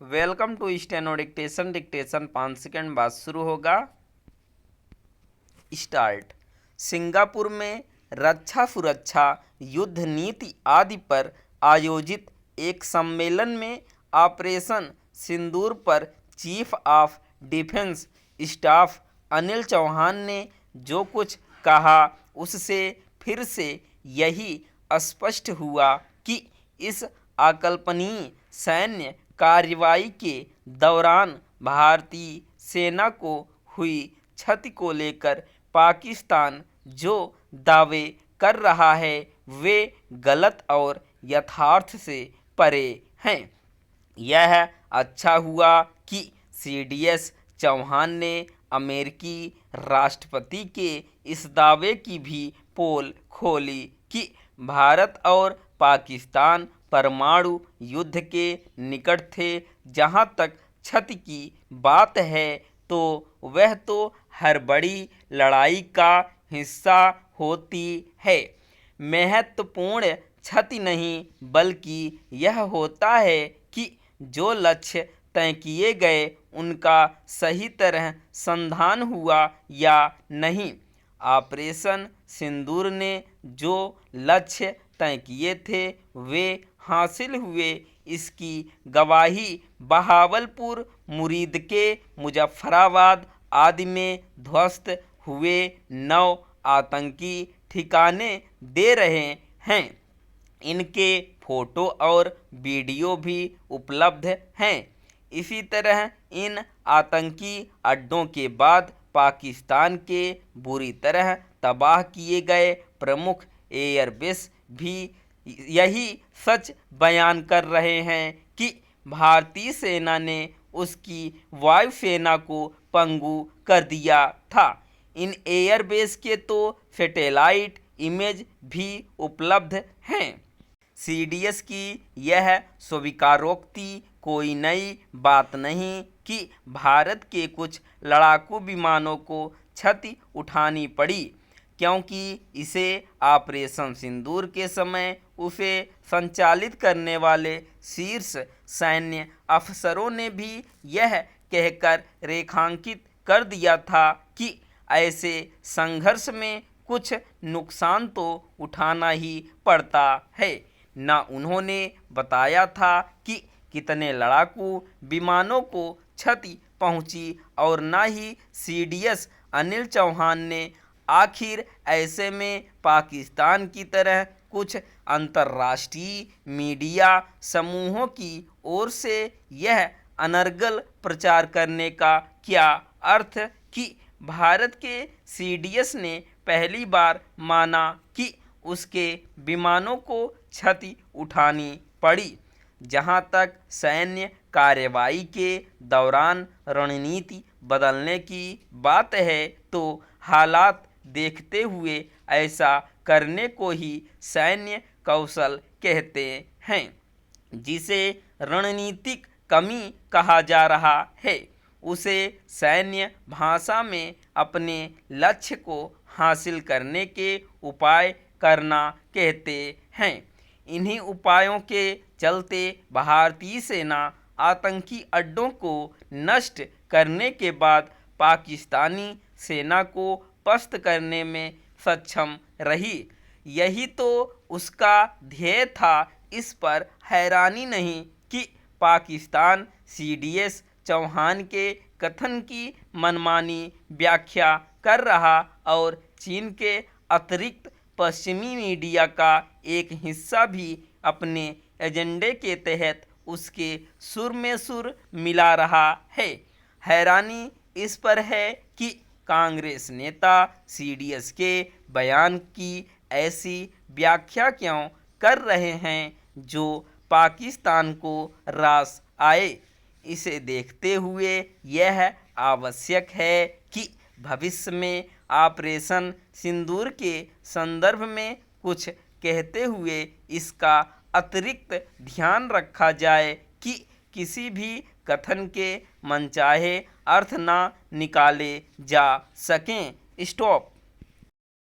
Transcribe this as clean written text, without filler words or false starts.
Welcome to steno dictation. Dictation 5 second बाद शुरू होगा। स्टार्ट। सिंगापुर में रक्षा सुरक्षा युद्ध नीति आदि पर आयोजित एक सम्मेलन में ऑपरेशन सिंदूर पर chief of defence staff Anil Chauhan ने जो कुछ कहा उससे फिर से यही स्पष्ट हुआ कि इस अकल्पनीय सैन्य कार्रवाई के दौरान भारतीय सेना को हुई क्षति को लेकर पाकिस्तान जो दावे कर रहा है वे गलत और यथार्थ से परे हैं। यह अच्छा हुआ कि सीडीएस चौहान ने अमेरिकी राष्ट्रपति के इस दावे की भी पोल खोली कि भारत और पाकिस्तान परमाणु युद्ध के निकट थे। जहां तक क्षति की बात है तो वह तो हर बड़ी लड़ाई का हिस्सा होती है। महत्वपूर्ण क्षति नहीं बल्कि यह होता है कि जो लक्ष्य तय किए गए उनका सही तरह संधान हुआ या नहीं। ऑपरेशन सिंदूर ने जो लक्ष्य तय किए थे वे हासिल हुए, इसकी गवाही बहावलपुर, मुरीद के मुजफ्फराबाद आदि में ध्वस्त हुए 9 आतंकी ठिकाने दे रहे हैं। इनके फोटो और वीडियो भी उपलब्ध हैं। इसी तरह इन आतंकी अड्डों के बाद पाकिस्तान के बुरी तरह तबाह किए गए प्रमुख एयरबेस भी यही सच बयान कर रहे हैं कि भारतीय सेना ने उसकी वायुसेना को पंगु कर दिया था। इन एयरबेस के तो सैटेलाइट इमेज भी उपलब्ध हैं। सीडीएस की यह स्वीकारोक्ति कोई नई बात नहीं कि भारत के कुछ लड़ाकू विमानों को क्षति उठानी पड़ी, क्योंकि इसे ऑपरेशन सिंदूर के समय उसे संचालित करने वाले शीर्ष सैन्य अफसरों ने भी यह कहकर रेखांकित कर दिया था कि ऐसे संघर्ष में कुछ नुकसान तो उठाना ही पड़ता है। न उन्होंने बताया था कि कितने लड़ाकू विमानों को क्षति पहुंची और न ही सीडीएस अनिल चौहान ने। आखिर ऐसे में पाकिस्तान की तरह कुछ अंतर्राष्ट्रीय मीडिया समूहों की ओर से यह अनर्गल प्रचार करने का क्या अर्थ कि भारत के सीडीएस ने पहली बार माना कि उसके विमानों को क्षति उठानी पड़ी। जहां तक सैन्य कार्रवाई के दौरान रणनीति बदलने की बात है तो हालात देखते हुए ऐसा करने को ही सैन्य कौशल कहते हैं, जिसे रणनीतिक कमी कहा जा रहा है। उसे सैन्य भाषा में अपने लक्ष्य को हासिल करने के उपाय करना कहते हैं। इन्हीं उपायों के चलते भारतीय सेना आतंकी अड्डों को नष्ट करने के बाद पाकिस्तानी सेना को पस्त करने में सक्षम रही। यही तो उसका ध्येय था। इस पर हैरानी नहीं कि पाकिस्तान सीडीएस चौहान के कथन की मनमानी व्याख्या कर रहा और चीन के अतिरिक्त पश्चिमी मीडिया का एक हिस्सा भी अपने एजेंडे के तहत उसके सुर में सुर मिला रहा है। हैरानी इस पर है कि कांग्रेस नेता सीडीएस के बयान की ऐसी व्याख्या क्यों कर रहे हैं जो पाकिस्तान को रास आए। इसे देखते हुए यह आवश्यक है कि भविष्य में ऑपरेशन सिंदूर के संदर्भ में कुछ कहते हुए इसका अतिरिक्त ध्यान रखा जाए कि किसी भी कथन के मनचाहे अर्थ ना निकाले जा सकें। स्टॉप।